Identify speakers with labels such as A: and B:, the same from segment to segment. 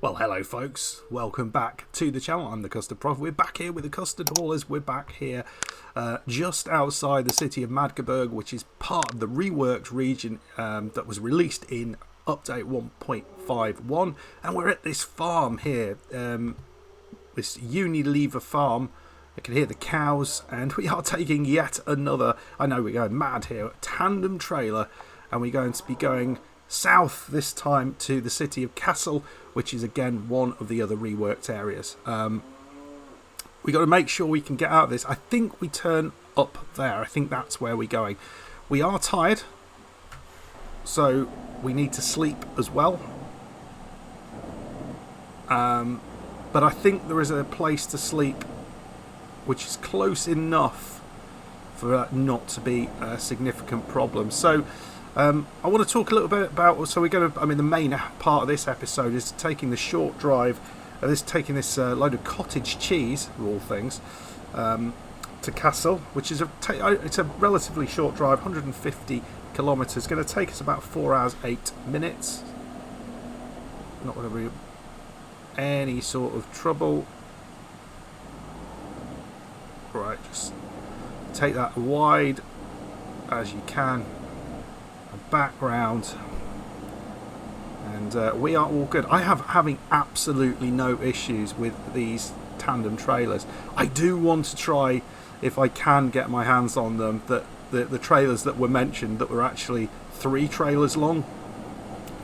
A: Well, hello folks, welcome back to the channel. I'm the Custard Prof. We're back here with the Custard Haulers. We're back here just outside the city of Magdeburg, which is part of the reworked region that was released in update 1.51. And we're at this farm here, this Unilever farm. I can hear the cows, and we are taking yet another, I know we're going mad here, tandem trailer, and we're going to be going south this time to the city of Kessel, which is again one of the other reworked areas. We got to make sure we can get out of this. I think we turn up there. I think that's where we're going. We are tired, so we need to sleep as well. But I think there is a place to sleep which is close enough for that not to be a significant problem. So I want to talk a little bit about, so we're going to, the main part of this episode is taking the short drive, taking this load of cottage cheese, of all things, to Kassel, which is it's a relatively short drive, 150 kilometres. It's going to take us about 4 hours, 8 minutes. Not going to be any sort of trouble. Right, just take that wide as you can. Background, and we are all good. I have having absolutely no issues with these tandem trailers. I do want to try, if I can get my hands on them, that the trailers that were mentioned that were actually 3 trailers long,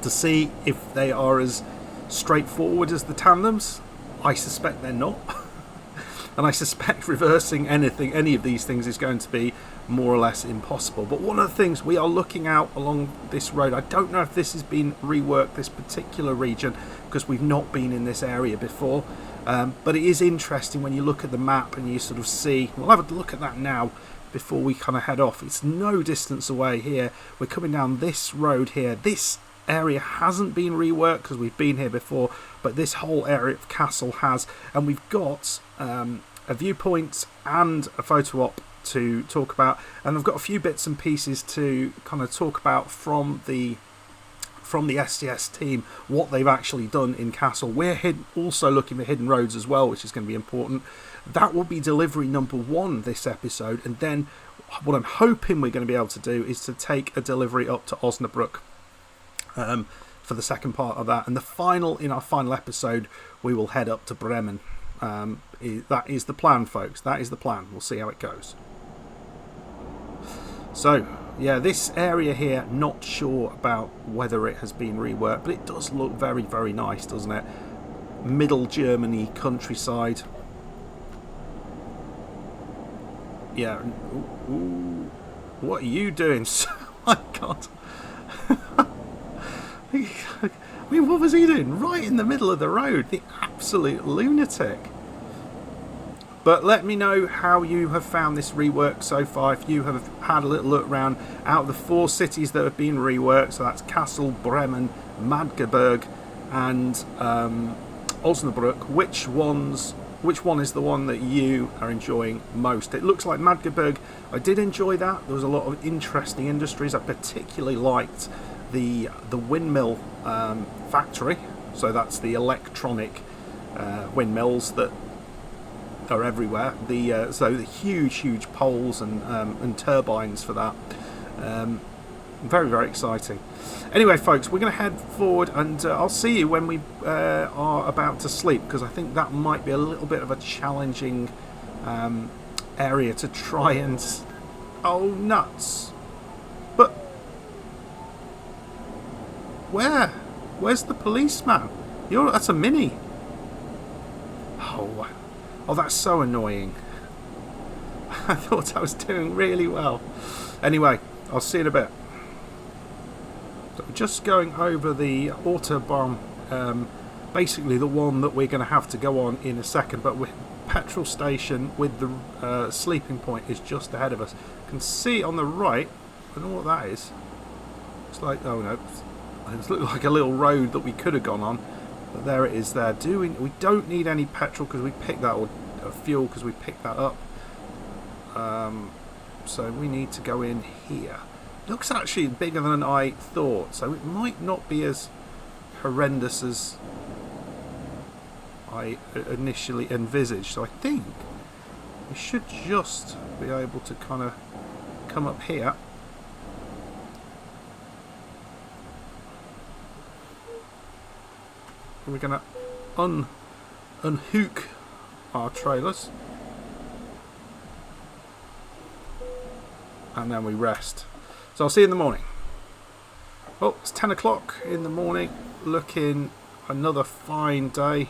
A: to see if they are as straightforward as the tandems. I suspect they're not. And I suspect reversing any of these things is going to be more or less impossible. But one of the things we are looking out along this road, I don't know if this has been reworked, this particular region, because we've not been in this area before. But it is interesting when you look at the map and you sort of see, we'll have a look at that now before we kind of head off. It's no distance away here. We're coming down this road here. This area hasn't been reworked because we've been here before, but this whole area of Kassel has, and we've got a viewpoint and a photo op to talk about, and I've got a few bits and pieces to kind of talk about from the STS team, what they've actually done in Kassel. We're also looking for hidden roads as well, which is going to be important. That will be delivery number 1 this episode, and then what I'm hoping we're going to be able to do is to take a delivery up to Osnabruck for the second part of that, and in our final episode we will head up to Bremen. That is the plan, folks. That is the plan. We'll see how it goes. So yeah, this area here, not sure about whether it has been reworked, but it does look very, very nice, doesn't it? Middle Germany countryside. Yeah. Ooh. What are you doing? My God. What was he doing? Right in the middle of the road. The absolute lunatic. But let me know how you have found this rework so far. If you have had a little look around, out of the 4 cities that have been reworked, so that's Kassel, Bremen, Magdeburg and Osnabruck, which one is the one that you are enjoying most? It looks like Magdeburg, I did enjoy that. There was a lot of interesting industries. I particularly liked the windmill factory, so that's the electronic windmills that are everywhere. So the huge poles and turbines for that. Very, very exciting. Anyway, folks, we're going to head forward, and I'll see you when we are about to sleep, because I think that might be a little bit of a challenging area to try and... Oh, nuts. But where's the policeman? That's a Mini. Oh, that's so annoying. I thought I was doing really well. Anyway, I'll see you in a bit. So just going over the Autobahn, basically the one that we're going to have to go on in a second, but with petrol station with the sleeping point is just ahead of us. You can see on the right, I don't know what that is. It's like, oh no, it looks like a little road that we could have gone on. But there it is there. We don't need any petrol because we picked that, or fuel because we picked that up. So we need to go in here. Looks actually bigger than I thought, so it might not be as horrendous as I initially envisaged. So I think we should just be able to kind of come up here. We're going to unhook our trailers, and then we rest. So I'll see you in the morning. Well, it's 10 o'clock in the morning, looking another fine day.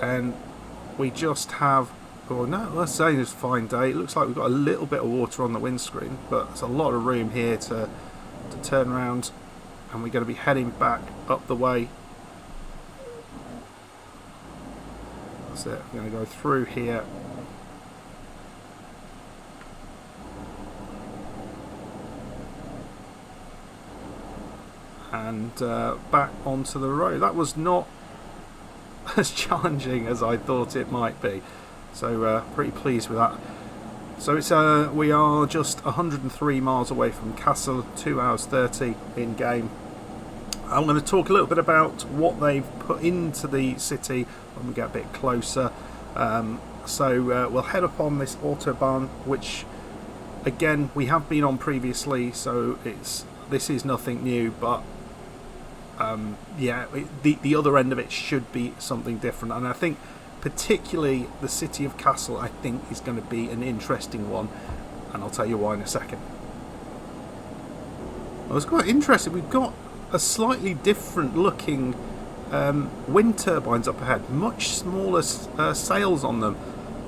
A: And we just have, oh no, let's say it's a fine day. It looks like we've got a little bit of water on the windscreen, but there's a lot of room here to turn around, and we're going to be heading back up the way. That's it, we're going to go through here. And back onto the road. That was not as challenging as I thought it might be, so pretty pleased with that. So it's we are just 103 miles away from Kassel, 2 hours 30 in game. I'm going to talk a little bit about what they've put into the city when we get a bit closer. So we'll head up on this autobahn, which again we have been on previously, so this is nothing new, but yeah, the other end of it should be something different, and I think particularly the city of Kassel, I think, is going to be an interesting one, and I'll tell you why in a second. Well, it's quite interesting. We've got a slightly different looking wind turbines up ahead, much smaller sails on them,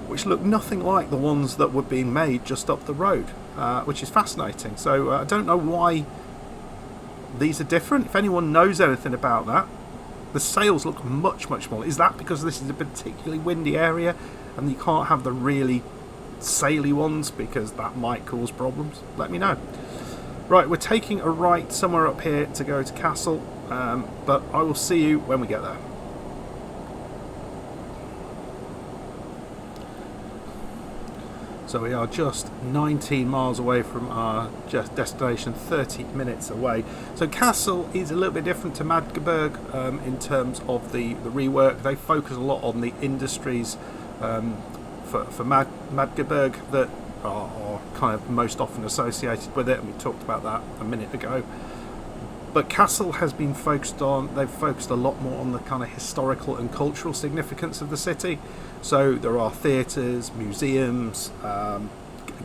A: which look nothing like the ones that were being made just up the road, which is fascinating. So I don't know why these are different. If anyone knows anything about that, the sails look much smaller. Is that because this is a particularly windy area and you can't have the really saily ones, because that might cause problems? Let me know. Right, we're taking a right somewhere up here to go to Kassel, but I will see you when we get there. So we are just 19 miles away from our destination, 30 minutes away. So Kassel is a little bit different to Magdeburg in terms of the rework. They focus a lot on the industries for Magdeburg that are kind of most often associated with it, and we talked about that a minute ago. But Kassel has been focused on, they've focused a lot more on the kind of historical and cultural significance of the city. So there are theatres, museums,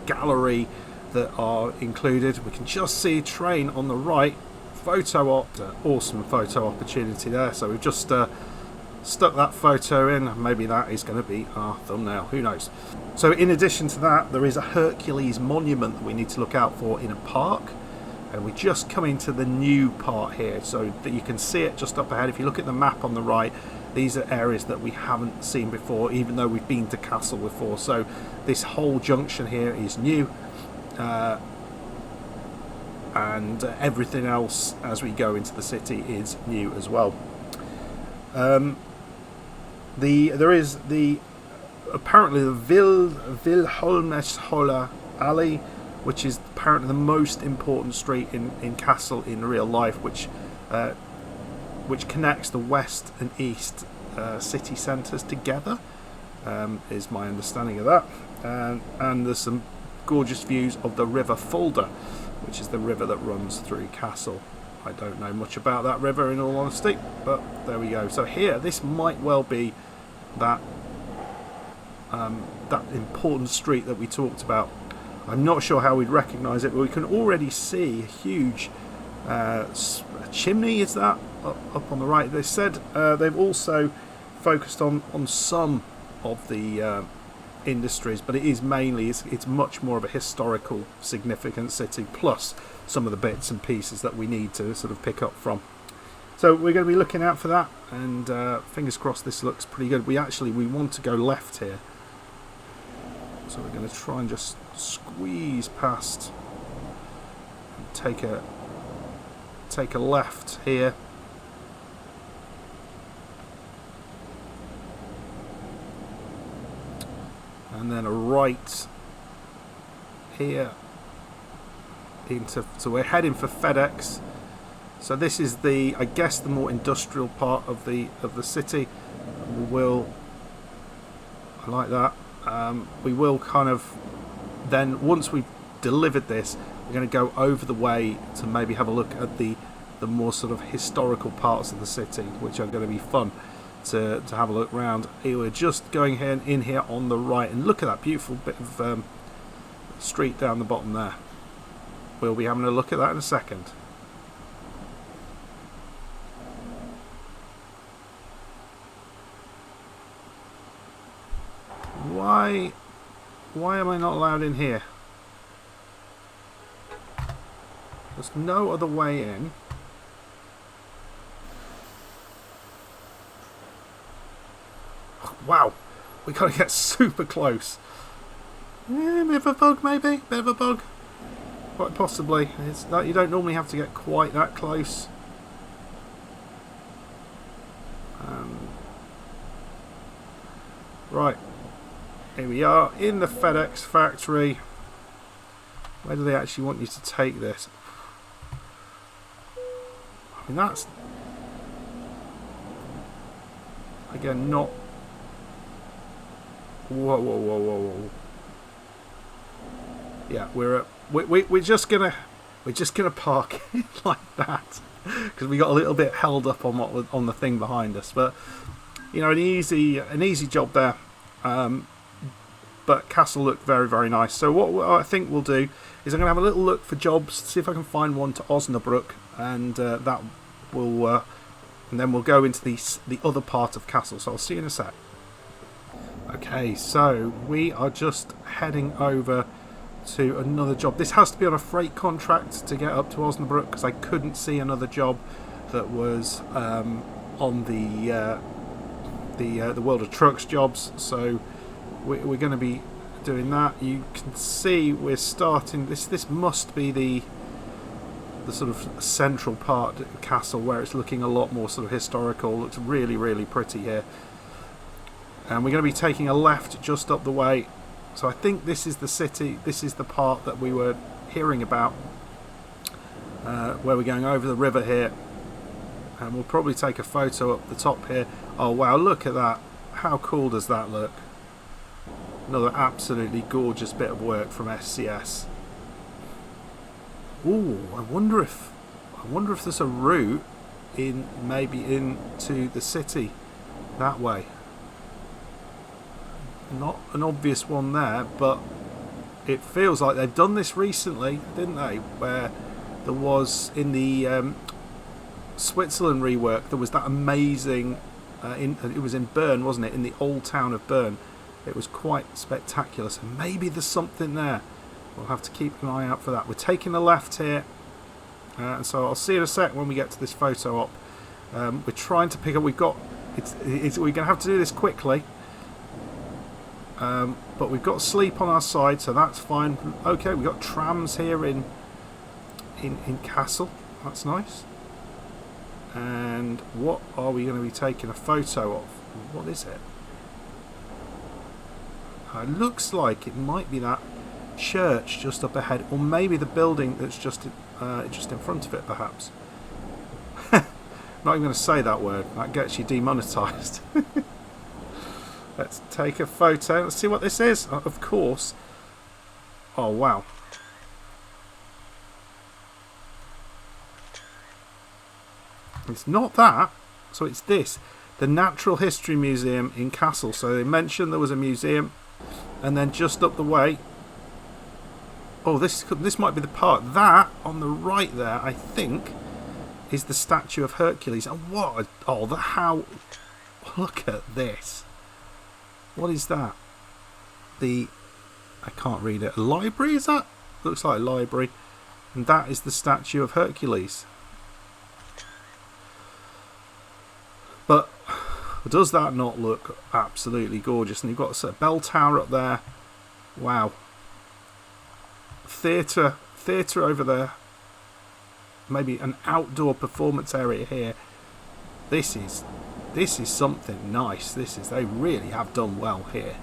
A: gallery that are included. We can just see a train on the right. Awesome photo opportunity there. So we've just stuck that photo in. Maybe that is going to be our thumbnail, who knows. So in addition to that, there is a Hercules monument that we need to look out for in a park. And we're just coming to the new part here, so that you can see it just up ahead. If you look at the map on the right, these are areas that we haven't seen before, even though we've been to Kassel before. So this whole junction here is new, and everything else as we go into the city is new as well. There is apparently the Wilhelmshohe alley, which is apparently the most important street in Kassel in real life, which connects the west and east city centres together, is my understanding of that. And there's some gorgeous views of the River Fulda, which is the river that runs through Kassel. I don't know much about that river, in all honesty, but there we go. So here, this might well be that important street that we talked about. I'm not sure how we'd recognise it, but we can already see a huge chimney. Is that up on the right? They said they've also focused on some of the industries, but it is mainly, it's much more of a historical significant city, plus some of the bits and pieces that we need to sort of pick up from. So we're going to be looking out for that, and fingers crossed this looks pretty good. We want to go left here, so we're going to try and just squeeze past and take a left here. And then a right here so we're heading for FedEx. So this is the, I guess, the more industrial part of the city. We will, I like that. We will kind of then, once we've delivered this, we're going to go over the way to maybe have a look at the more sort of historical parts of the city, which are going to be fun to have a look around. We're just going in here on the right, and look at that beautiful bit of street down the bottom there. We'll be having a look at that in a second. Why am I not allowed in here? There's no other way in. Wow, we gotta get super close. Yeah, bit of a bug, maybe. Bit of a bug. Quite possibly. It's that you don't normally have to get quite that close. Right, here we are in the FedEx factory. Where do they actually want you to take this? I mean, that's again not. Whoa. Yeah, we're just gonna park it like that because we got a little bit held up on the thing behind us. But you know, an easy job there. But Kassel looked very, very nice. So what I think we'll do is I'm gonna have a little look for jobs, see if I can find one to Osnabruck, and that will, and then we'll go into the other part of Kassel. So I'll see you in a sec. Okay, so we are just heading over to another job. This has to be on a freight contract to get up to Osnabruck because I couldn't see another job that was on the World of Trucks jobs. So we're going to be doing that. You can see we're starting. This must be the sort of central part of Kassel where it's looking a lot more sort of historical. Looks really, really pretty here. And we're going to be taking a left just up the way. So I think this is the city. This is the part that we were hearing about, where we're going over the river here. And we'll probably take a photo up the top here. Oh wow, look at that. How cool does that look? Another absolutely gorgeous bit of work from SCS. Ooh, I wonder if there's a route maybe into the city that way. Not an obvious one there, but it feels like they've done this recently, didn't they? Where there was in the Switzerland rework, there was that amazing. It was in Bern, wasn't it? In the old town of Bern, it was quite spectacular. So maybe there's something there. We'll have to keep an eye out for that. We're taking a left here, and so I'll see you in a sec when we get to this photo op. We're trying to pick up. We're going to have to do this quickly. But we've got sleep on our side, so that's fine. Okay, we've got trams here in Kassel. That's nice. And what are we going to be taking a photo of? What is it? It looks like it might be that church just up ahead, or maybe the building that's just in front of it, perhaps. Not even going to say that word. That gets you demonetized. Let's take a photo. Let's see what this is. Of course. Oh, wow. It's not that. So it's this. The Natural History Museum in Kassel. So they mentioned there was a museum. And then just up the way. Oh, this might be the part. That on the right there, I think, is the statue of Hercules. And what? How? Look at this. What is that? I can't read it. A library, is that? Looks like a library. And that is the statue of Hercules. But does that not look absolutely gorgeous? And you've got a bell tower up there. Wow. Theatre over there. Maybe an outdoor performance area here. This is something nice. They really have done well here.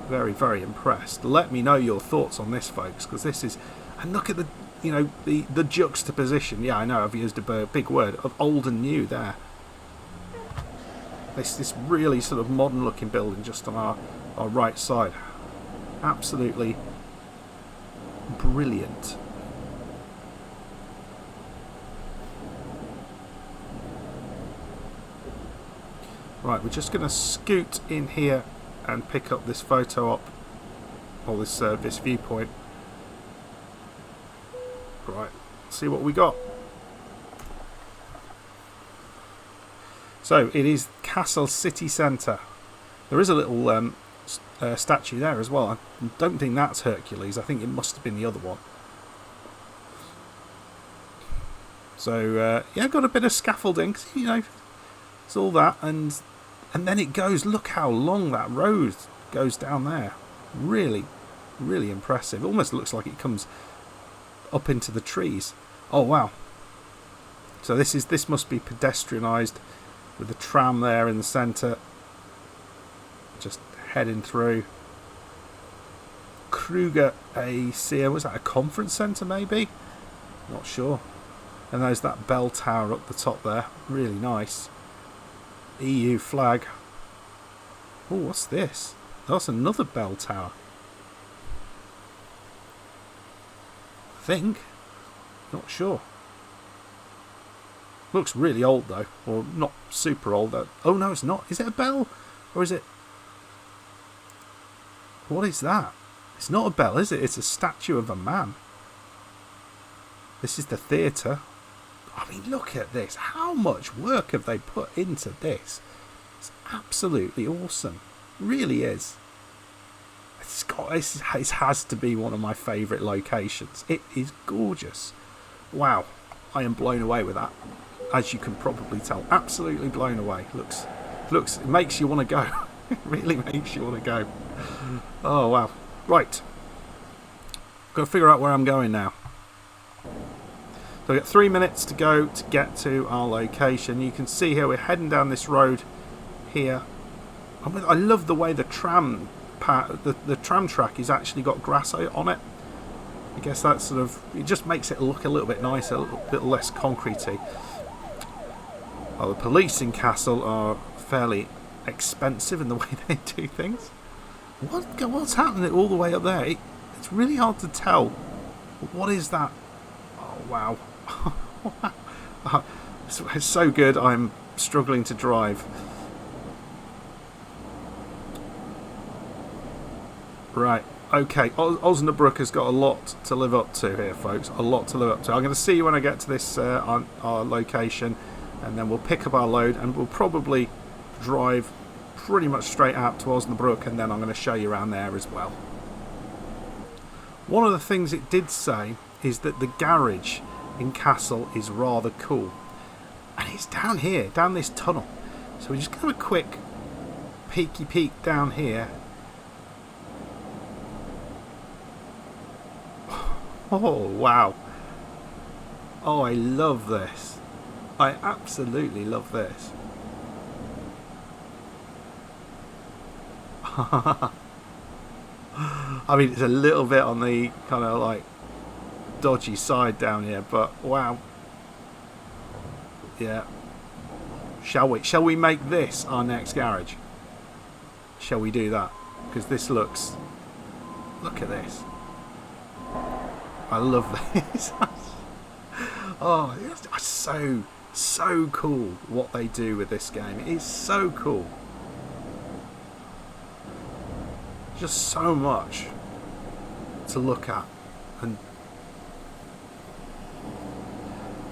A: very, very impressed. Let me know your thoughts on this, folks, because this is... And look at the, you know, the juxtaposition. Yeah, I know I've used a big word of old and new there. This really sort of modern looking building just on our right side. Absolutely brilliant. Right, we're just going to scoot in here and pick up this photo op, or this viewpoint. Right, see what we got. So it is Kassel city centre. There is a little statue there as well. I don't think that's Hercules. I think it must have been the other one. So yeah, got a bit of scaffolding. You know, it's all that, and then it goes. Look how long that road goes down there. Really, really impressive. Almost looks like it comes up into the trees. Oh wow! So this must be pedestrianised, with the tram there in the centre. Just heading through. Kruger AC, was that a conference centre maybe? Not sure. And there's that bell tower up the top there. Really nice. EU flag. Oh, what's this? That's another bell tower. I think. Not sure. Looks really old though. Or not super old though. Oh no, it's not. Is it a bell? Or is it... What is that? It's not a bell, is it? It's a statue of a man. This is the theatre. I mean, look at this. How much work have they put into this? It's absolutely awesome. It really is. It has to be one of my favourite locations. It is gorgeous. Wow. I am blown away with that. As you can probably tell. Absolutely blown away. Looks, it makes you want to go. It really makes you want to go. Oh, wow. Right. Got to figure out where I'm going now. So we've got 3 minutes to go to get to our location. You can see here we're heading down this road here. I love the way the tram track has actually got grass on it. I guess that sort of, it just makes it look a little bit nicer, a little bit less concretey. Well, the police in Kassel are fairly expensive in the way they do things. What's happening all the way up there? It's really hard to tell. What is that? Oh wow. It's so good I'm struggling to drive. Right, okay, Osnabruck has got a lot to live up to here, folks. A lot to live up to. I'm going to see you when I get to this on our location, and then we'll pick up our load and we'll probably drive pretty much straight out to Osnabruck, and then I'm going to show you around there as well. One of the things it did say is that the garage in Kassel is rather cool, and it's down here, down this tunnel. So we just have a quick peeky peek down here. Oh wow. Oh, I love this. I absolutely love this. I mean, it's a little bit on the kind of like dodgy side down here, but wow. Yeah. Shall we make this our next garage? Shall we do that? Because this looks... Look at this. I love this. Oh, it's so cool what they do with this game. It is so cool. Just so much to look at, and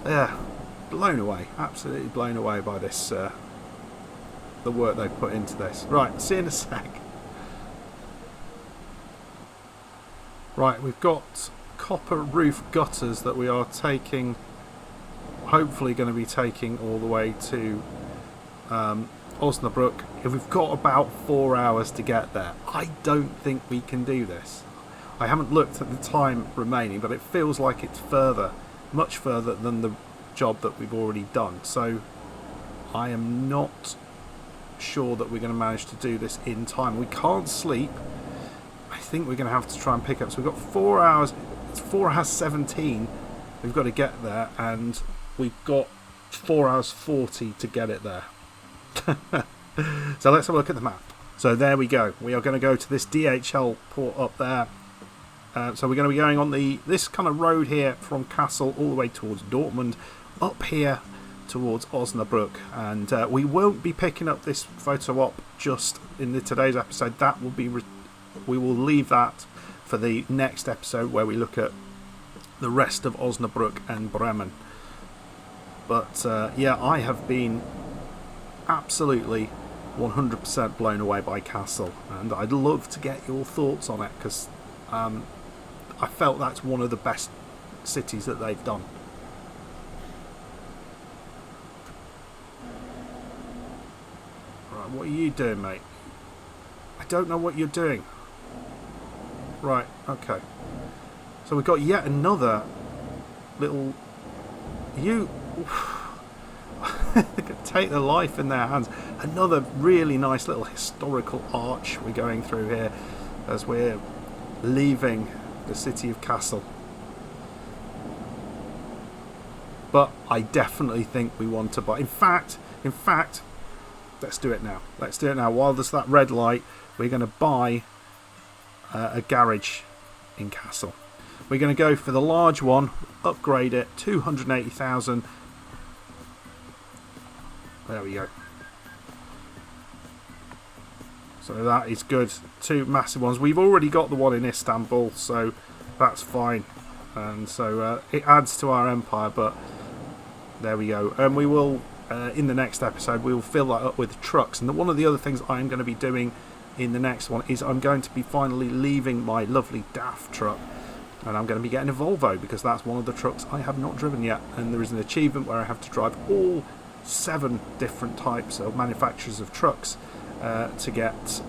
A: yeah, blown away, absolutely blown away by this, the work they put into this. Right, see you in a sec. Right, we've got copper roof gutters that we are taking, hopefully going to be taking all the way to Osnabruck. If we've got about 4 hours to get there, I don't think we can do this. I haven't looked at the time remaining, but it feels like it's further, much further than the job that we've already done. So I am not sure that we're going to manage to do this in time. We can't sleep I think we're going to have to try and pick up. So we've got 4 hours. It's 4 hours 17. We've got to get there, and we've got 4 hours 40 to get it there. So let's have a look at the map. So there we go. We are going to go to this DHL port up there. So we're going to be going on this kind of road here from Kassel all the way towards Dortmund, up here towards Osnabrück, and we won't be picking up this photo op just in today's episode. That will be we will leave that for the next episode where we look at the rest of Osnabrück and Bremen. But yeah, I have been absolutely 100% blown away by Kassel, and I'd love to get your thoughts on it, because I felt that's one of the best cities that they've done. Right, what are you doing, mate? I don't know what you're doing. Right, okay. So we've got yet another little... You... They could take their life in their hands. Another really nice little historical arch we're going through here as we're leaving the city of Kassel. But I definitely think we want to buy. In fact, let's do it now. Let's do it now. While there's that red light, we're going to buy a garage in Kassel. We're going to go for the large one, upgrade it, 280,000. There we go. So that is good. Two massive ones. We've already got the one in Istanbul, so that's fine. And so it adds to our empire, but there we go. And we will, in the next episode, we will fill that up with trucks. And one of the other things I'm going to be doing in the next one is I'm going to be finally leaving my lovely DAF truck. And I'm going to be getting a Volvo, because that's one of the trucks I have not driven yet. And there is an achievement where I have to drive all 7 different types of manufacturers of trucks to get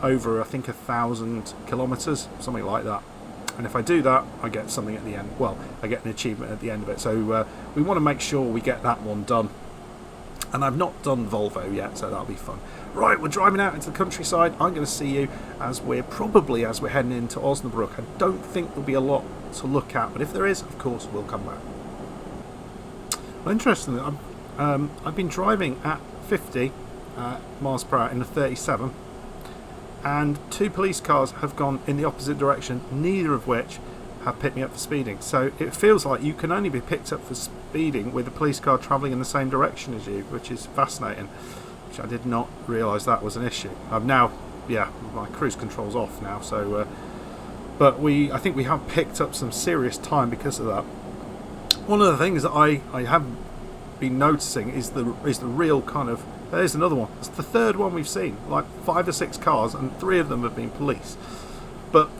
A: over, I think, 1,000 kilometres, something like that. And if I do that, I get something at the end. Well, I get an achievement at the end of it. So we want to make sure we get that one done. And I've not done Volvo yet, so that'll be fun. Right, we're driving out into the countryside. I'm going to see you as we're heading into Osnabruck. I don't think there'll be a lot to look at, but if there is, of course, we'll come back. Well, interestingly, I've been driving at 50 miles per hour in a 37, and 2 police cars have gone in the opposite direction, neither of which have picked me up for speeding. So it feels like you can only be picked up for speeding with a police car travelling in the same direction as you, which is fascinating, which I did not realise that was an issue. I've now, yeah, my cruise control's off now, so but I think we have picked up some serious time because of that. One of the things that I have been noticing is the real kind of, there's another one, it's the third one we've seen, like 5 or 6 cars, and 3 of them have been police. But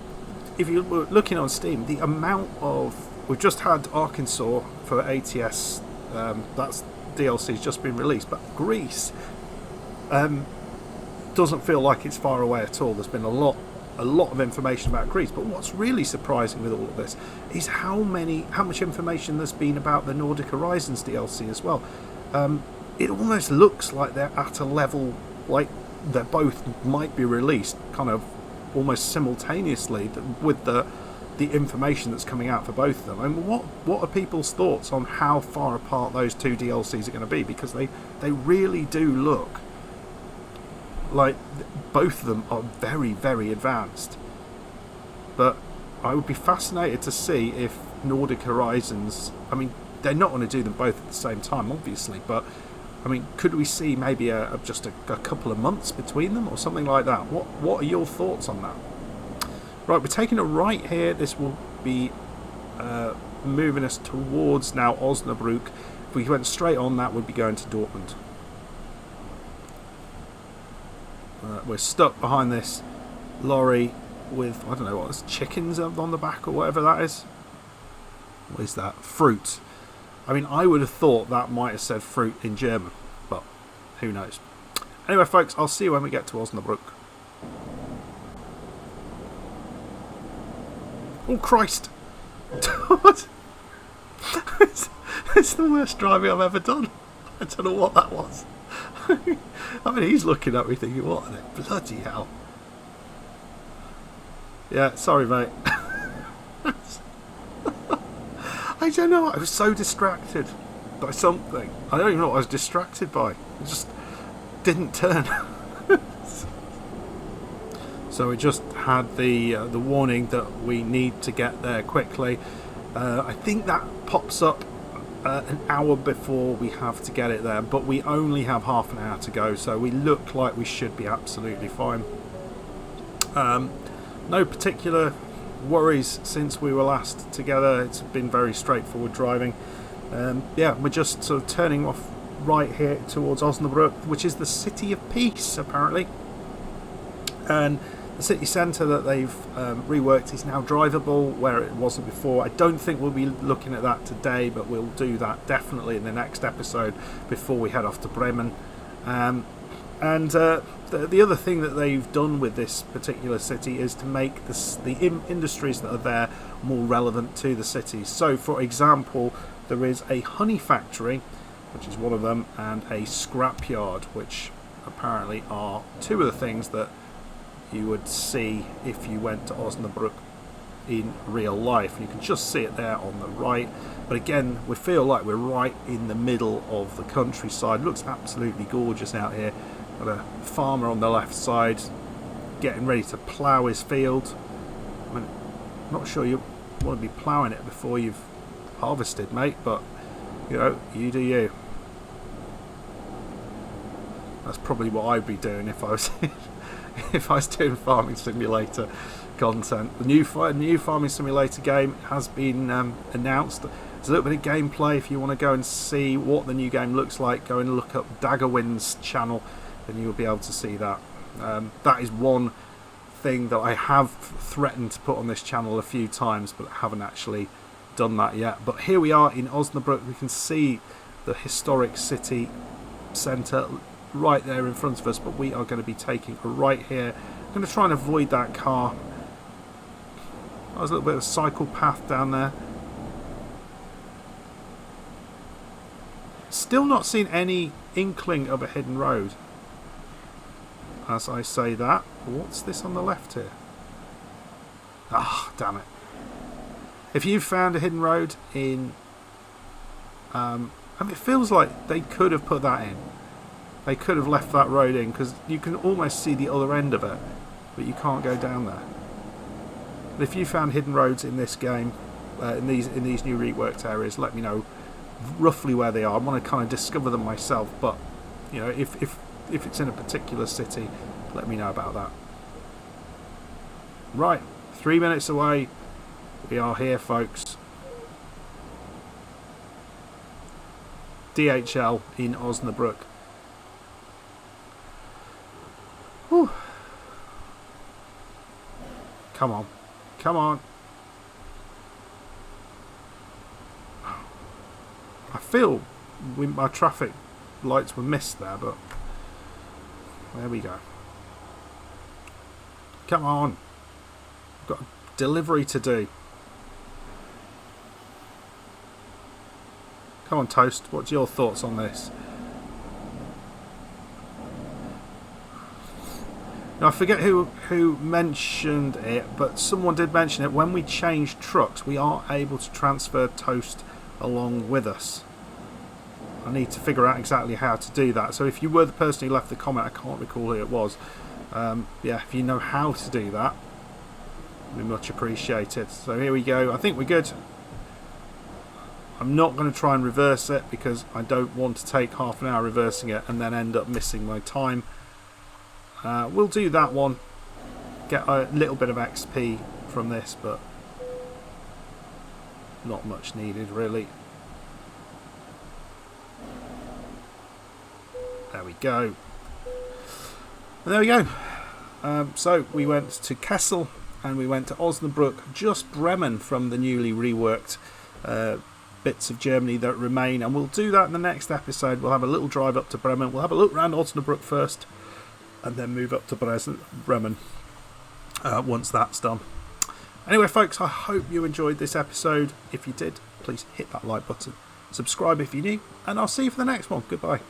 A: if you're looking on Steam, the amount of, we've just had Arkansas for ATS, that's DLC's just been released, but Greece doesn't feel like it's far away at all. There's been a lot of information about Greece, but what's really surprising with all of this is how much information there's been about the Nordic Horizons DLC as well. It almost looks like they're at a level like they both might be released kind of almost simultaneously with the information that's coming out for both of them. I mean, what are people's thoughts on how far apart those 2 DLCs are going to be? Because they really do look like both of them are very, very advanced. But I would be fascinated to see if Nordic Horizons, I mean, they're not going to do them both at the same time, obviously, but I mean, could we see maybe just a couple of months between them or something like that? What are your thoughts on that? Right, we're taking a right here. This will be moving us towards now Osnabrück. If we went straight on, that would be going to Dortmund. We're stuck behind this lorry with, I don't know what, it's chickens on the back or whatever that is. What is that? Fruit. I mean, I would have thought that might have said fruit in German, but who knows. Anyway, folks, I'll see you when we get to Osnabrück. Oh, Christ! What? It's the worst driving I've ever done. I don't know what that was. I mean, he's looking at me thinking, what the bloody hell? Yeah, sorry, mate. I don't know. I was so distracted by something. I don't even know what I was distracted by. It just didn't turn. So we just had the warning that we need to get there quickly. I think that pops up an hour before we have to get it there, but we only have half an hour to go, so we look like we should be absolutely fine. No particular worries since we were last together. It's been very straightforward driving. Yeah, we're just sort of turning off right here towards Osnabruck, which is the city of peace apparently, and the city centre that they've reworked is now drivable where it wasn't before. I don't think we'll be looking at that today, but we'll do that definitely in the next episode before we head off to Bremen. The other thing that they've done with this particular city is to make the industries that are there more relevant to the city. So, for example, there is a honey factory, which is one of them, and a scrapyard, which apparently are two of the things that you would see if you went to Osnabruck in real life. You can just see it there on the right, but again, we feel like we're right in the middle of the countryside. It looks absolutely gorgeous out here. Got a farmer on the left side getting ready to plough his field. I mean, I'm not sure you want to be ploughing it before you've harvested, mate, but you know, you do you. That's probably what I'd be doing if I was if I was doing Farming Simulator content. The new Farming Simulator game has been announced. There's a little bit of gameplay. If you want to go and see what the new game looks like, go and look up Daggerwind's channel, and you'll be able to see that. That is one thing that I have threatened to put on this channel a few times, but I haven't actually done that yet. But here we are in Osnabruck. We can see the historic city centre right there in front of us, but we are going to be taking a right here. I'm going to try and avoid that car. There's a little bit of a cycle path down there. Still not seen any inkling of a hidden road. As I say that, what's this on the left here? Ah, damn it. If you've found a hidden road in... I mean, it feels like they could have put that in. They could have left that road in, because you can almost see the other end of it, but you can't go down there. But if you found hidden roads in this game, in these new reworked areas, let me know roughly where they are. I want to kind of discover them myself, but you know, if it's in a particular city, let me know about that. Right, 3 minutes away. We are here, folks. DHL in Osnabruck. Whew. Come on. Come on. I feel my traffic lights were missed there, but there we go. Come on. I've got a delivery to do. Come on, Toast. What's your thoughts on this? Now, I forget who mentioned it, but someone did mention it. When we change trucks, we are able to transfer Toast along with us. I need to figure out exactly how to do that. So if you were the person who left the comment, I can't recall who it was. Yeah, if you know how to do that, it'd be much appreciated. So here we go. I think we're good. I'm not going to try and reverse it because I don't want to take half an hour reversing it and then end up missing my time. We'll do that one. Get a little bit of XP from this, but not much needed really. There we go. And there we go. So we went to Kessel and we went to Osnabruck, just Bremen from the newly reworked bits of Germany that remain, and we'll do that in the next episode. We'll have a little drive up to Bremen. We'll have a look around Osnabruck first and then move up to Bremen once that's done. Anyway, folks, I hope you enjoyed this episode. If you did, please hit that like button, subscribe if you're new, and I'll see you for the next one. Goodbye.